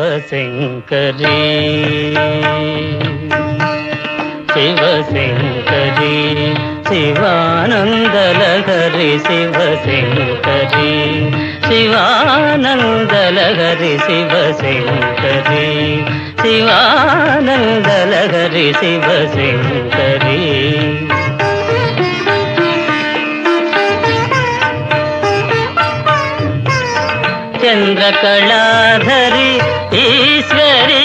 శివశంకరీ శివశంకరీ శివానందలహరి శివశంకరీ శివానందలహరి శివశంకరీ శివానందలహరి శివశంకరీ చంద్రకళాధరి ఈశ్వరీ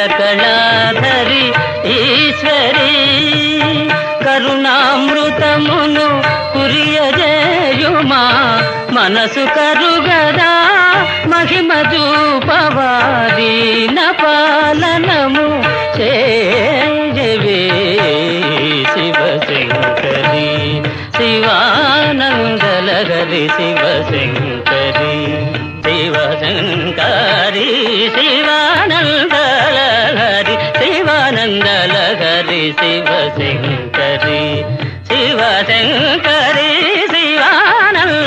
చంద్రకళాధరి ఈశ్వరీ కరుణామృతమును కురియజేయుమా మనసు కరుగదా మహిమ చూపవాదీన పాలనము చేయవే శివశంకరీ శివానందలహరి శివశంకరీ శివశంకరీ శివానందలహరి శివానందలహరి శివశంకరీ శివశంకరీ శివానందలహరి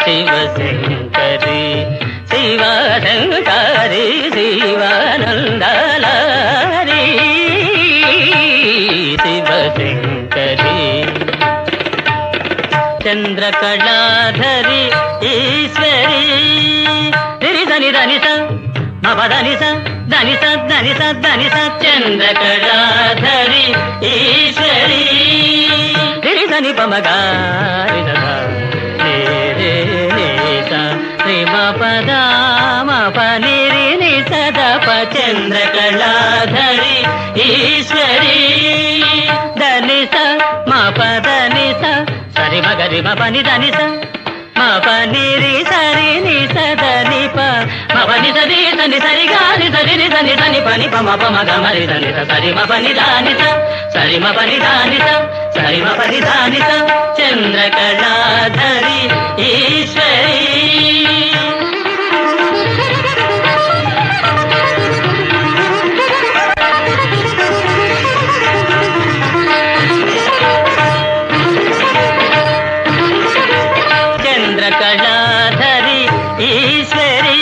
శివశంకరీ శివశంకరీ శివానందలహరి శివశంకరీ చంద్రకళాధరి ఈశ్వరీ ధని ధనిస మపధనిస ధనిస ధనిస ధనిస చంద్రకళాధరి ఈశ్వరీ ధని పమగారి శ్రీమపద మపనిరి నిసదప చంద్రకళాధరి ఈశ్వరీ ధనిస మపధనిస సరి మగరి మపని ధనిస మపనిరి సరి నిసదని మపని సరి ధని సరి గాని సరి ధని ధని పని పమ గమరి ధనిస సరి మపని ధానిస సరి మపని ధానిస సరి మపని ధానిస చంద్రకళాధరి ఈశ్వరీ చంద్రకళాధరి ఈశ్వరీ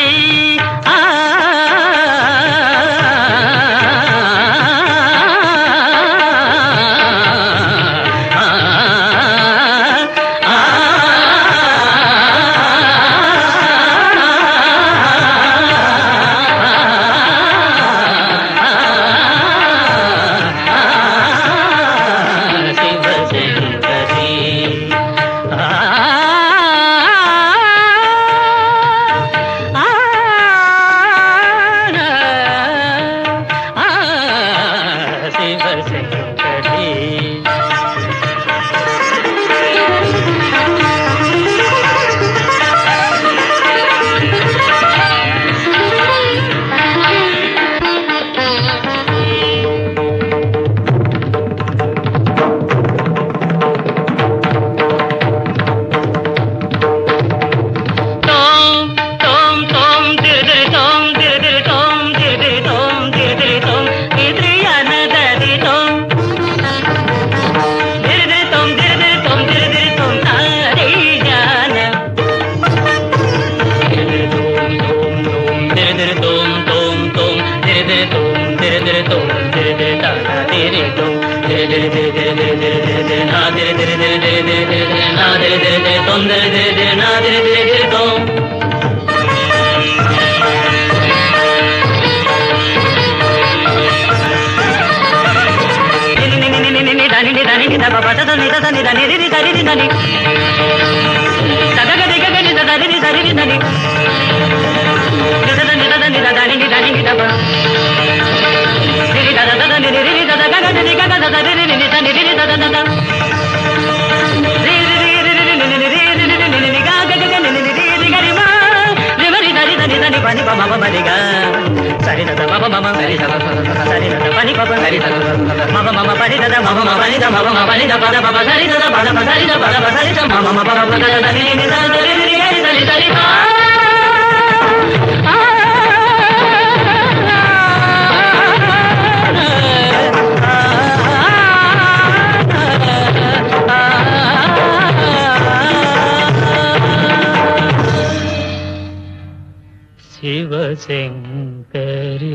శివశంకరీ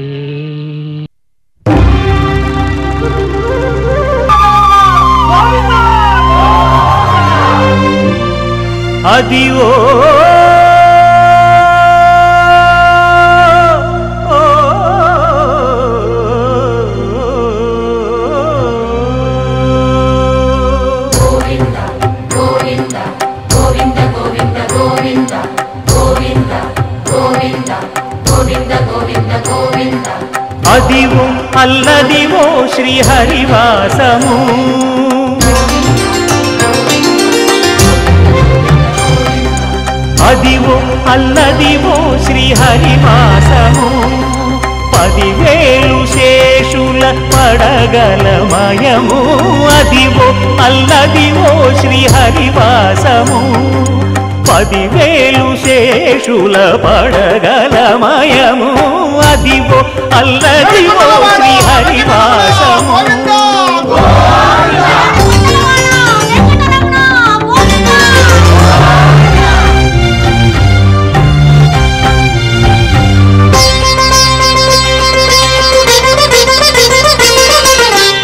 అదివో అదివో అల్లదివో శ్రీహరివాసము అదివో అల్లదివో శ్రీహరివాసము 10,000 శేషుల పడగలమయము అదివో అల్లదివో శ్రీహరివాసము 10,000 శేషుల పడగలమయము అదివో అల్లదివో శ్రీహరివాసము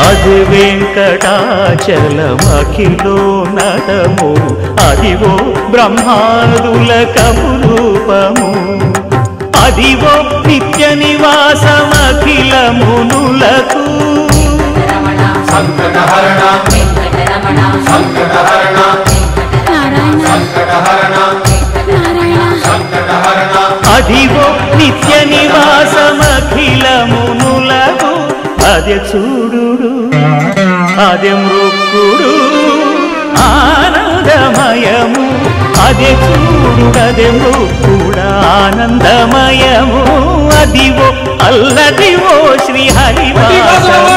అది వెంకటాచలమఖిలో నటము అదివో బ్రహ్మాదుల కపురూపము అదివో నిత్య నివాసమఖిల మునులకు అదివో నిత్య నివాసమఖిల మునులకు అదే చూడు అదే మృక్కుడు ఆనందమయము అదే చూడు అదే మృక్కుడు ఆనందమయము అదివో అల్లదివో శ్రీహరివాసము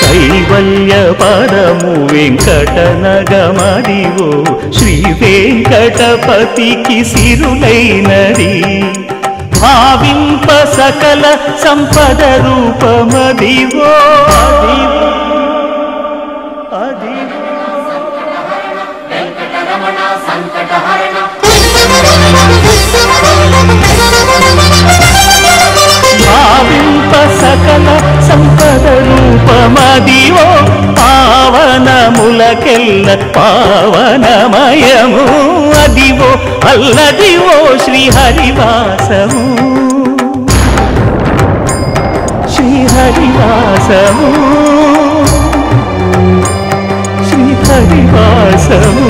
కైవల్య పరము వెంకటనగమదివో శ్రీ వెంకటపతికి సిరులైనది భావింప సకల సంపద రూపమదివో భావింప సకల సంపద రూపమదివో పావనములకెల్ల పావనమయము అదివో అల్లదివో శ్రీహరివాసము శ్రీహరివాసము శ్రీహరివాసము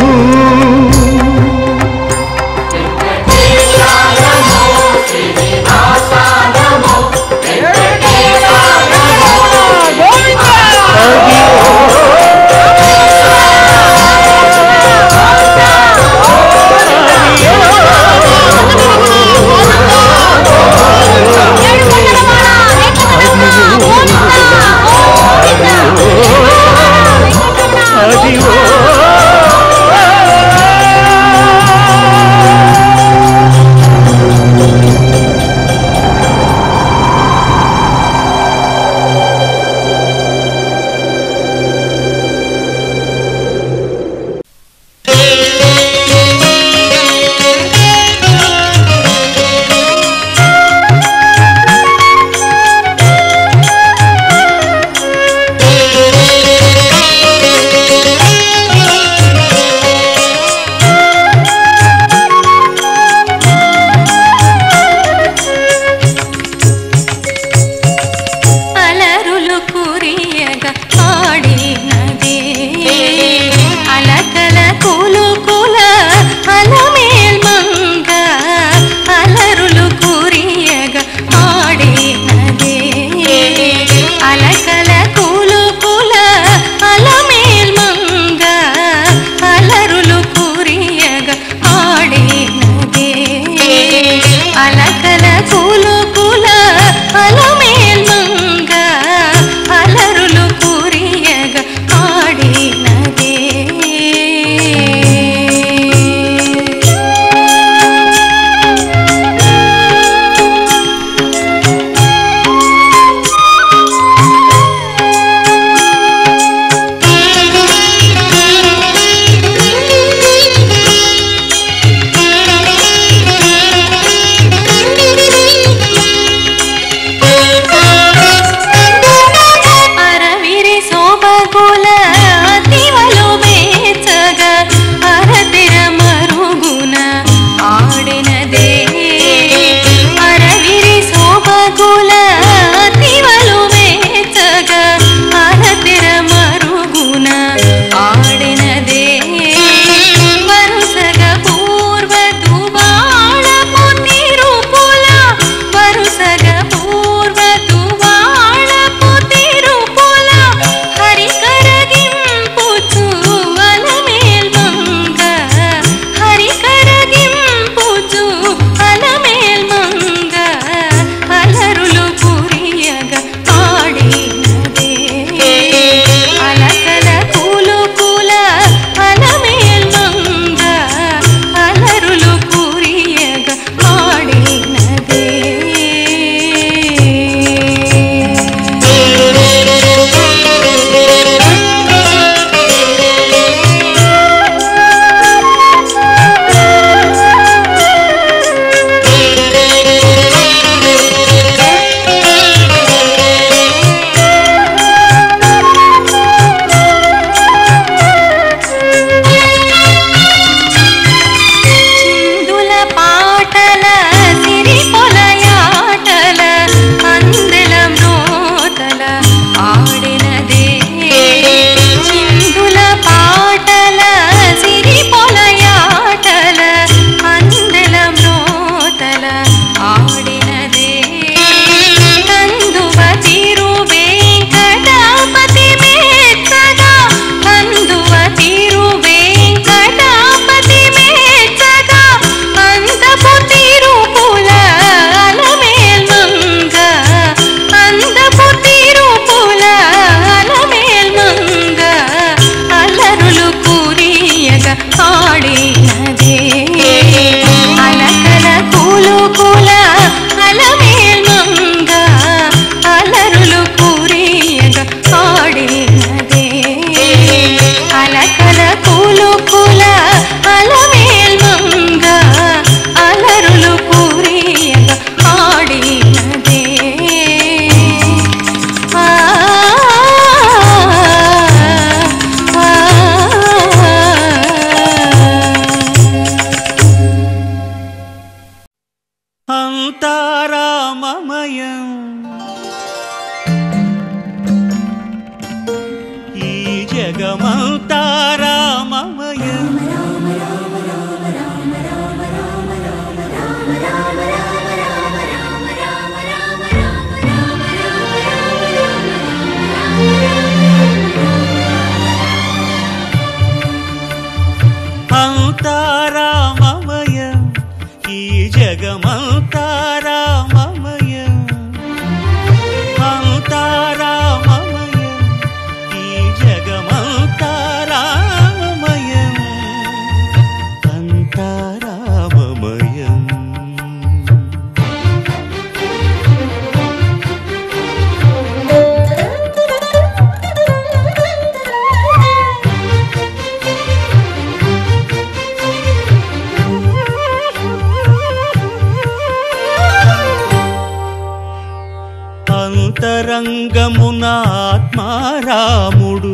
అంతరంగమున ఆత్మారాముడు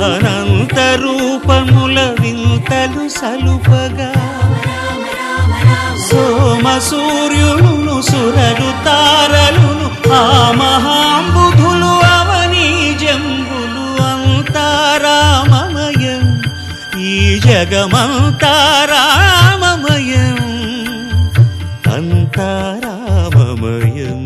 అనంత రూపముల వింతలు సలుపగా సోమ సూర్యులను సురలు తారలును ఆ మహాంబుధులు అవనీ జంబులు అంతా రామమయం ఈ జగమంతా రామమయం అంతా రామమయం.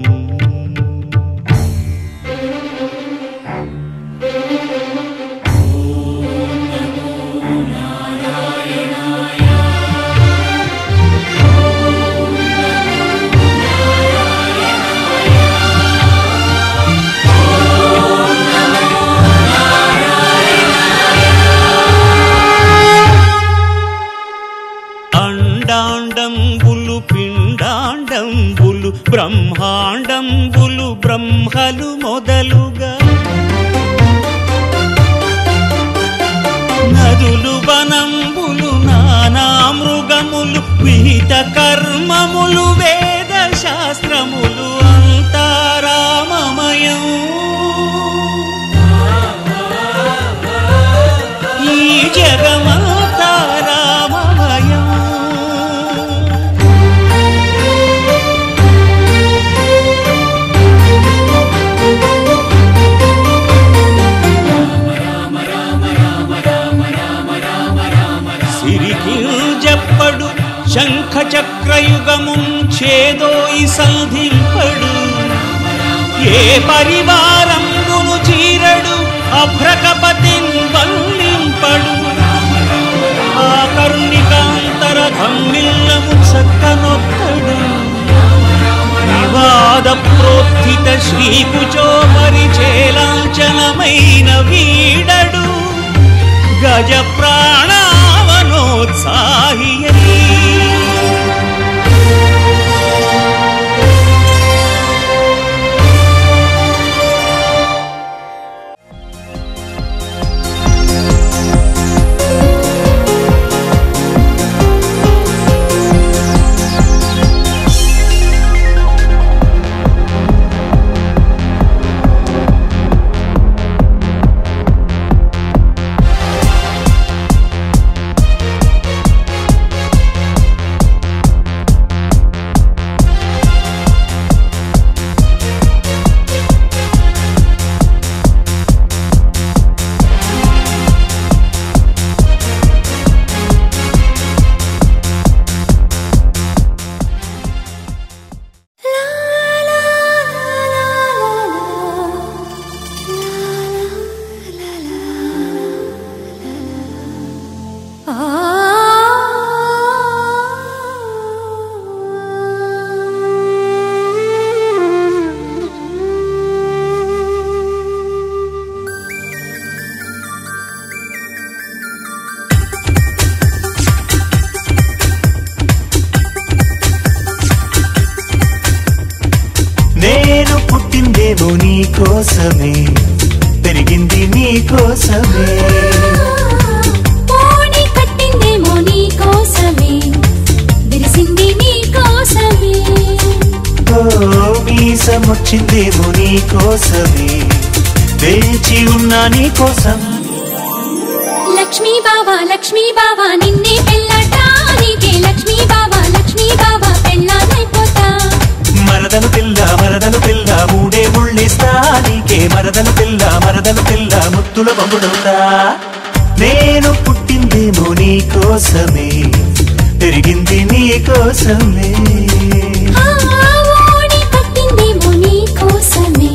అండాండంబులు పిండాండంబులు బ్రహ్మాండంబులు బ్రహ్మలు మొదలుగా నదులు వనంబులు నానా మృగములు విహిత కర్మములు వేద శాస్త్రములు అంతా రామమయం ఈ జగమంతా రామమయం. సిరికింజప్పడు శంఖ చక్రయుగముం చేదోయి సంధింపడు ఏ పరివారంబును చీరడు అభ్రకపతిన్ వల్లింపడు ఆ కరుణికాంతర ధమ్మిల్లము చక్కనొక్కడు వివాద ప్రోత్థిత శ్రీకుచో పరిచేలాంఛనమైన వీడడు గజ ప్రాణావనోత్సాహియై నేను పుట్టిందేమో నీ కోసమే పెరిగింది నీ కోసమే పోనీ కట్టిందేమో నీ కోసమే విరిసింది నీ కోసమే ఓ మీసమొచ్చిందేమో నీ కోసమే వేచి ఉన్నా నీ కోసం లక్ష్మీ బావా నిన్నే పెళ్ళాటా నీకే లక్ష్మీ బావా పెళ్ళానైపోతా మరదలు పిల్ల మూడే ముళ్ళిస్తా నీకే మరదలు పిల్ల ముత్తుల బొమ్ముడవుతా నేను పుట్టిందేమో నీ కోసమే పెరిగింది నీ కోసమే ఓణి కట్టిందేమో నీ కోసమే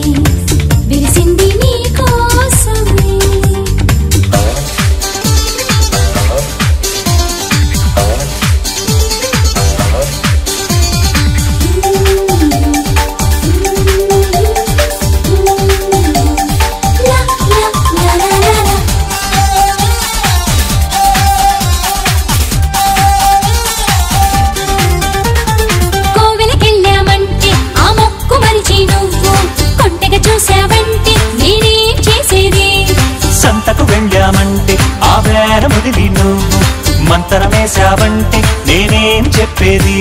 విరిసింది నీ కోసమే మంతరమేశావంటే నేనేం చెప్పేది